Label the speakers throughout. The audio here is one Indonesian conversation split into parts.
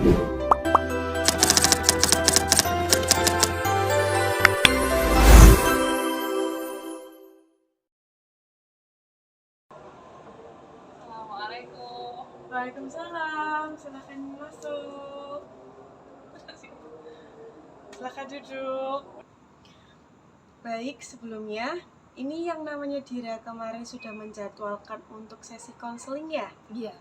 Speaker 1: Assalamualaikum.
Speaker 2: Waalaikumsalam, silakan masuk. Silakan duduk. Baik, sebelumnya, ini yang namanya Dira kemarin sudah menjadwalkan untuk sesi konseling ya?
Speaker 1: Iya.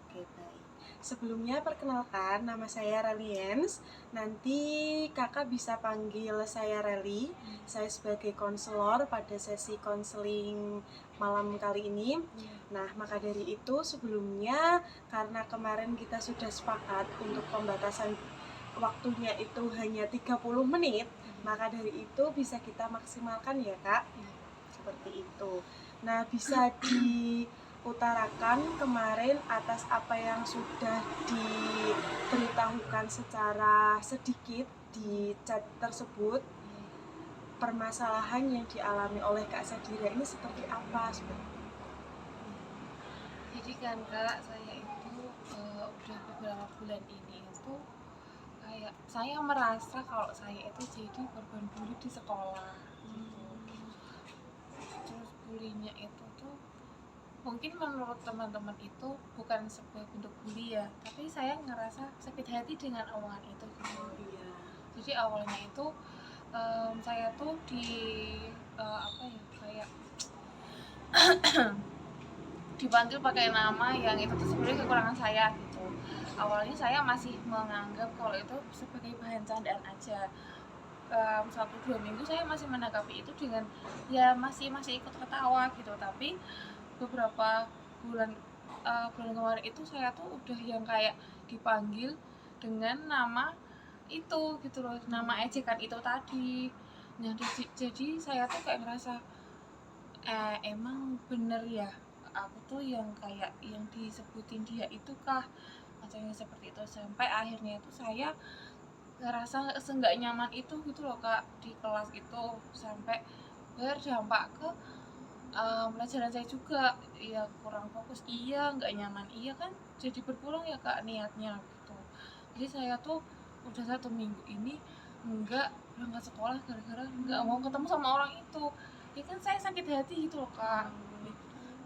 Speaker 2: Oke, baik. Sebelumnya perkenalkan, nama saya Reliens. Nanti kakak bisa panggil saya Reli. Saya sebagai konselor pada sesi konseling malam kali ini. Nah, maka dari itu sebelumnya karena kemarin kita sudah sepakat untuk pembatasan waktunya itu hanya 30 menit, maka dari itu bisa kita maksimalkan ya Kak. Seperti itu. Nah, bisa diutarakan kemarin atas apa yang sudah diberitahukan secara sedikit di chat tersebut. Permasalahan yang dialami oleh Kak Sadira ini seperti apa sebenarnya?
Speaker 1: Jadi kan Kak, saya itu udah beberapa bulan ini itu kayak saya merasa kalau saya itu jadi korban bully di sekolah gitu. Terus bulinya itu tuh mungkin menurut teman-teman itu bukan sebuah bentuk bully ya, tapi saya ngerasa sakit hati dengan omongan itu gitu.
Speaker 2: Iya.
Speaker 1: Jadi awalnya itu saya tuh apa ya, kayak dipanggil pakai nama yang itu tuh sebenarnya kekurangan saya gitu. Awalnya saya masih menganggap kalau itu sebagai bahan candaan aja. 1-2 minggu saya masih menanggapi itu dengan ya masih ikut ketawa gitu. Tapi beberapa bulan kemarin itu saya tuh udah yang kayak dipanggil dengan nama itu gitu loh, nama ejekan itu tadi. Nah, jadi saya tuh kayak ngerasa emang bener ya aku tuh yang kayak yang disebutin dia itu kah, macamnya seperti itu. Sampai akhirnya itu saya ngerasa seenggak nyaman itu gitu loh Kak di kelas itu, sampai berdampak ke pelajaran saya juga. Ya kurang fokus iya, nggak nyaman iya kan, jadi berpulang ya Kak niatnya gitu. Jadi saya tuh udah 1 minggu ini nggak berangkat sekolah gara-gara nggak mau ketemu sama orang itu. Ya kan saya sakit hati gitu loh Kak.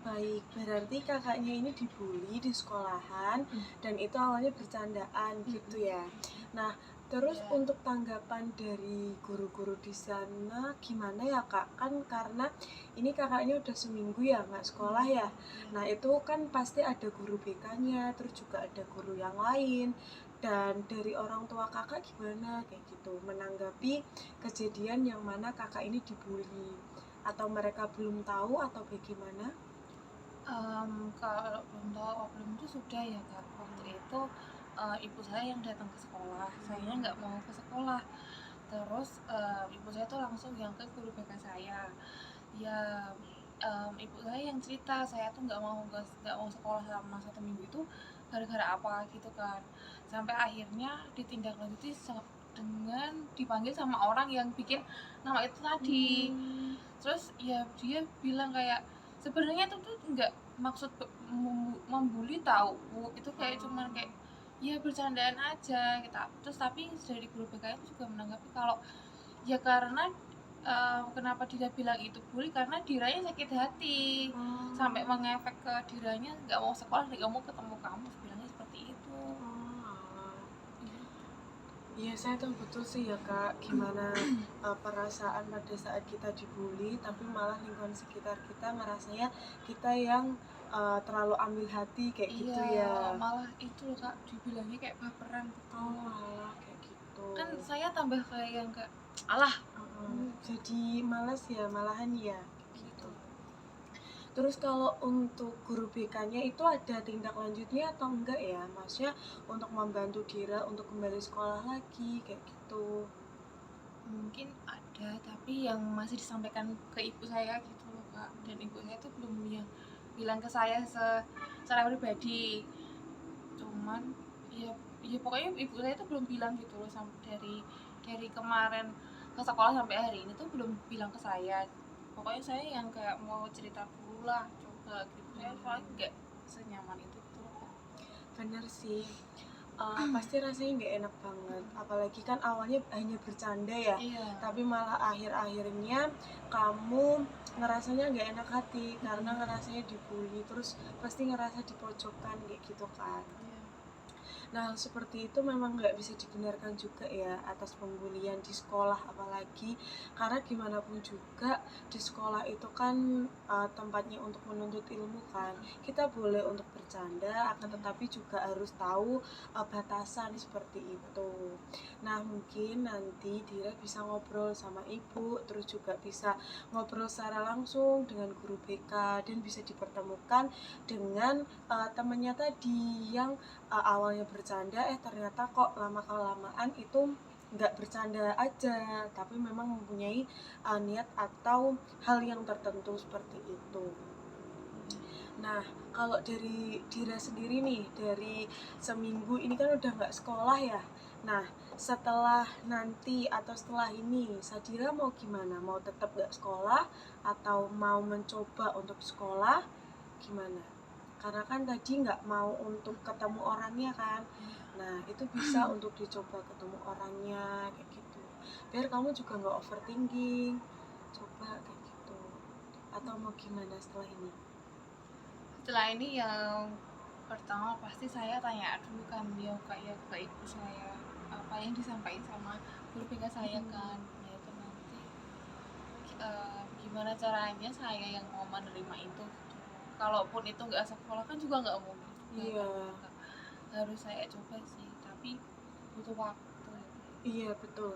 Speaker 2: Baik, berarti kakaknya ini dibully di sekolahan dan itu awalnya bercandaan gitu ya. Nah, terus untuk tanggapan dari guru-guru di sana gimana ya Kak? Kan karena ini kakaknya udah seminggu ya nggak sekolah ya. Nah, itu kan pasti ada guru BK-nya, terus juga ada guru yang lain. Dan dari orang tua kakak gimana kayak gitu menanggapi kejadian yang mana kakak ini dibully? Atau mereka belum tahu atau bagaimana?
Speaker 1: Kalau belum tahu oknum itu sudah ya Kak. Waktu itu ibu saya yang datang ke sekolah, saya nggak mau ke sekolah. Terus ibu saya tuh langsung yang ke guru BK saya. Ya ibu saya yang cerita saya tuh nggak mau sekolah selama 1 minggu itu gara-gara apa gitu kan. Sampai akhirnya ditindaklanjuti dengan dipanggil sama orang yang bikin nama itu tadi. Terus ya dia bilang kayak sebenarnya itu tuh nggak maksud membuli tahu, itu kayak cuman kayak ya bercandaan aja gitu. Terus tapi dari guru BK itu juga menanggapi kalau ya karena kenapa dia bilang itu bully karena diranya sakit hati, sampai mengefek ke diranya nggak mau sekolah, nggak mau ketemu kamu, bilangnya seperti itu.
Speaker 2: Iya, saya tahu betul sih ya Kak, gimana perasaan pada saat kita dibully, tapi malah lingkungan sekitar kita ngerasanya kita yang terlalu ambil hati kayak gitu ya.
Speaker 1: Malah itu loh Kak, dibilangnya kayak baperan gitu.
Speaker 2: Malah kayak gitu.
Speaker 1: Kan saya tambah kayak yang kayak alah.
Speaker 2: Jadi malas ya, malahan ya gitu. Terus kalau untuk guru BK-nya itu ada tindak lanjutnya atau enggak ya? Maksudnya untuk membantu Dira untuk kembali sekolah lagi kayak gitu.
Speaker 1: Mungkin ada, tapi yang masih disampaikan ke ibu saya gitu loh Kak. Dan ibu saya tuh belum yang bilang ke saya secara pribadi. Cuman ya pokoknya ibu saya tuh belum bilang gitu loh, sampai dari kemarin ke sekolah sampai hari ini tuh belum bilang ke saya. Pokoknya saya yang kayak mau cerita dulu lah, coba gitu. Saya soalnya nggak senyaman itu tuh.
Speaker 2: Bener sih. pasti rasanya nggak enak banget, apalagi kan awalnya hanya bercanda ya,
Speaker 1: Iya.
Speaker 2: tapi malah akhir-akhirnya kamu ngerasanya nggak enak hati karena ngerasanya dibully, terus pasti ngerasa dipojokkan kayak gitu kan.
Speaker 1: Iya.
Speaker 2: Nah, hal seperti itu memang nggak bisa dibenarkan juga ya atas pembulian di sekolah, apalagi karena gimana pun juga di sekolah itu kan tempatnya untuk menuntut ilmu kan. Kita boleh untuk bercanda, akan tetapi juga harus tahu batasan seperti itu. Nah, mungkin nanti Dira bisa ngobrol sama ibu, terus juga bisa ngobrol secara langsung dengan guru BK dan bisa dipertemukan dengan temannya tadi yang awalnya bercanda ternyata kok lama-kelamaan itu nggak bercanda aja, tapi memang mempunyai niat atau hal yang tertentu seperti itu. Nah, kalau dari Dira sendiri nih, dari seminggu ini kan udah nggak sekolah ya. Nah, setelah nanti atau setelah ini, Sadira mau gimana? Mau tetap nggak sekolah atau mau mencoba untuk sekolah? Gimana? Karena kan tadi nggak mau untuk ketemu orangnya kan. Nah, itu bisa untuk dicoba ketemu orangnya kayak gitu. Biar kamu juga nggak overthinking. Coba kayak gitu. Atau mau gimana setelah ini?
Speaker 1: Setelah ini yang pertama pasti saya tanya dulu kan dia kayak ke ibu saya apa yang disampaikan sama guru BK saya kan, ya itu nanti gimana caranya saya yang mau menerima itu gitu. Kalaupun itu nggak sekolah kan juga nggak mungkin juga
Speaker 2: Iya,
Speaker 1: kan. Harus saya coba sih, tapi butuh waktu.
Speaker 2: iya betul.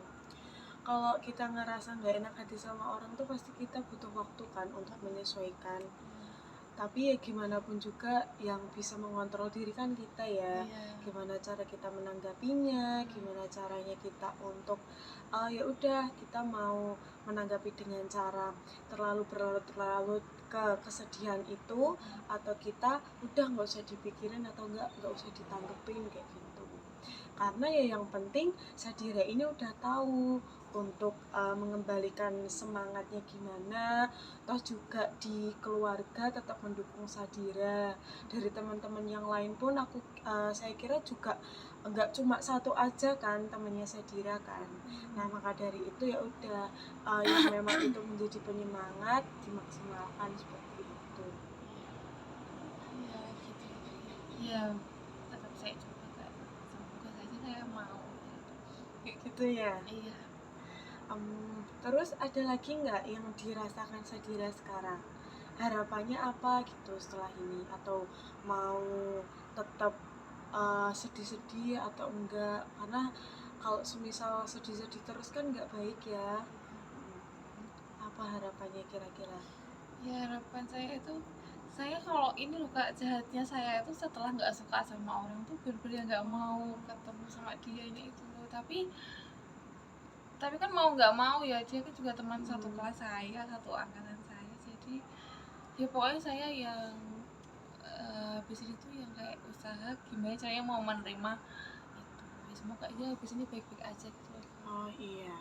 Speaker 2: Kalau kita ngerasa nggak enak hati sama orang tuh pasti kita butuh waktu kan untuk menyesuaikan. Tapi ya gimana pun juga yang bisa mengontrol diri kan kita ya.
Speaker 1: Iya.
Speaker 2: Gimana cara kita menanggapinya, gimana caranya kita untuk ya udah kita mau menanggapi dengan cara terlalu berlarut-larut ke kesedihan itu, atau kita udah nggak usah dipikirin atau nggak usah ditanggepin kayak gitu. Karena ya yang penting Sadira ini udah tahu untuk mengembalikan semangatnya gimana, toh juga di keluarga tetap mendukung Sadira. Dari teman-teman yang lain pun saya kira juga enggak cuma satu aja kan temannya Sadira kan. Nah, maka dari itu ya udah yang memang itu menjadi penyemangat dimaksimalkan seperti itu.
Speaker 1: Iya gitu. Iya, tetap saya coba kan. Semoga saja saya mau.
Speaker 2: Kayak gitu ya.
Speaker 1: Iya.
Speaker 2: Terus ada lagi nggak yang dirasakan Sadira sekarang? Harapannya apa gitu setelah ini? Atau mau tetap sedih-sedih atau enggak? Karena kalau semisal sedih-sedih terus kan nggak baik ya. Apa harapannya kira-kira?
Speaker 1: Ya harapan saya itu, saya kalau ini loh kak, jahatnya saya itu setelah nggak suka sama orang tuh bener-bener nggak mau ketemu sama dia ini itu loh. Tapi kan mau nggak mau ya, dia kan juga teman satu kelas saya, satu angkatan saya, jadi ya pokoknya saya yang habis itu yang kayak usaha gimana caranya mau menerima itu ya, semoga aja habis ini baik-baik aja gitu.
Speaker 2: Oh iya.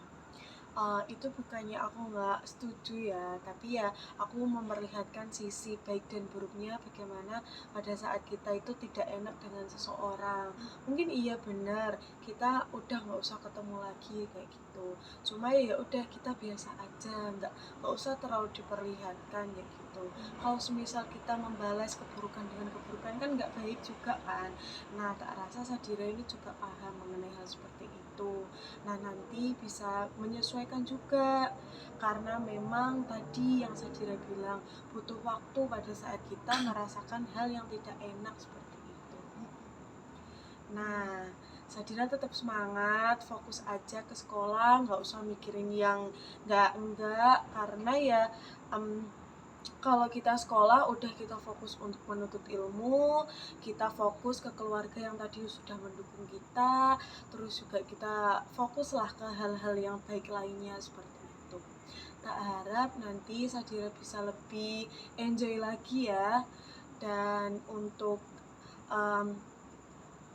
Speaker 2: Itu bukannya aku nggak setuju ya, tapi ya aku memperlihatkan sisi baik dan buruknya bagaimana pada saat kita itu tidak enak dengan seseorang. Mungkin iya benar, kita udah nggak usah ketemu lagi kayak gitu. Cuma ya udah kita biasa aja, nggak usah terlalu diperlihatkan kayak gitu. Kalau semisal kita membalas keburukan dengan keburukan kan nggak baik juga kan. Nah, tak rasa Sadira ini juga paham mengenai hal seperti itu. Nah, nanti bisa menyesuaikan juga karena memang tadi yang Sadira bilang butuh waktu pada saat kita merasakan hal yang tidak enak seperti itu. Nah, Sadira tetap semangat, fokus aja ke sekolah, nggak usah mikirin yang enggak karena ya kalau kita sekolah udah kita fokus untuk menuntut ilmu, kita fokus ke keluarga yang tadi sudah mendukung kita, terus juga kita fokuslah ke hal-hal yang baik lainnya seperti itu. Tak harap nanti Sadira bisa lebih enjoy lagi ya, dan untuk um,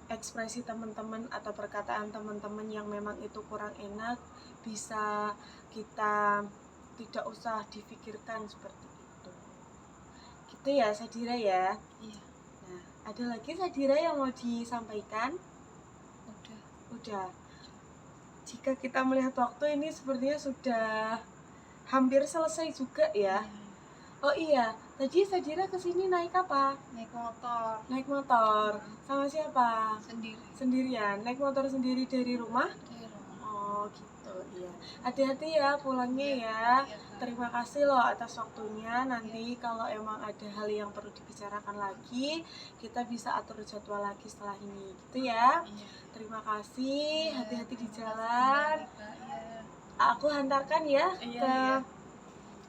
Speaker 2: ekspresi teman-teman atau perkataan teman-teman yang memang itu kurang enak bisa kita tidak usah difikirkan seperti itu. Gitu ya Sadira ya.
Speaker 1: Iya.
Speaker 2: Nah, ada lagi Sadira yang mau disampaikan? Udah. Jika kita melihat waktu ini sepertinya sudah hampir selesai juga ya. Oh iya, tadi Sadira kesini naik apa?
Speaker 1: Naik motor
Speaker 2: Naik motor. Sama siapa?
Speaker 1: sendiri
Speaker 2: Sendirian. Naik motor sendiri dari rumah?
Speaker 1: dari rumah.
Speaker 2: Oh gitu, iya. Hati-hati ya pulangnya ya.
Speaker 1: Iya, Kak.
Speaker 2: Terima kasih loh atas waktunya. Nanti kalau emang ada hal yang perlu dibicarakan lagi, kita bisa atur jadwal lagi setelah ini. Gitu ya.
Speaker 1: Iya.
Speaker 2: Terima kasih.
Speaker 1: Iya,
Speaker 2: Hati-hati di
Speaker 1: terima kasih
Speaker 2: jalan.
Speaker 1: kembali, Kak. Iya.
Speaker 2: Aku hantarkan ya
Speaker 1: Iya,
Speaker 2: ke
Speaker 1: iya.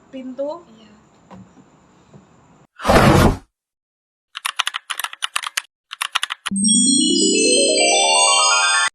Speaker 2: pintu.
Speaker 1: Iya.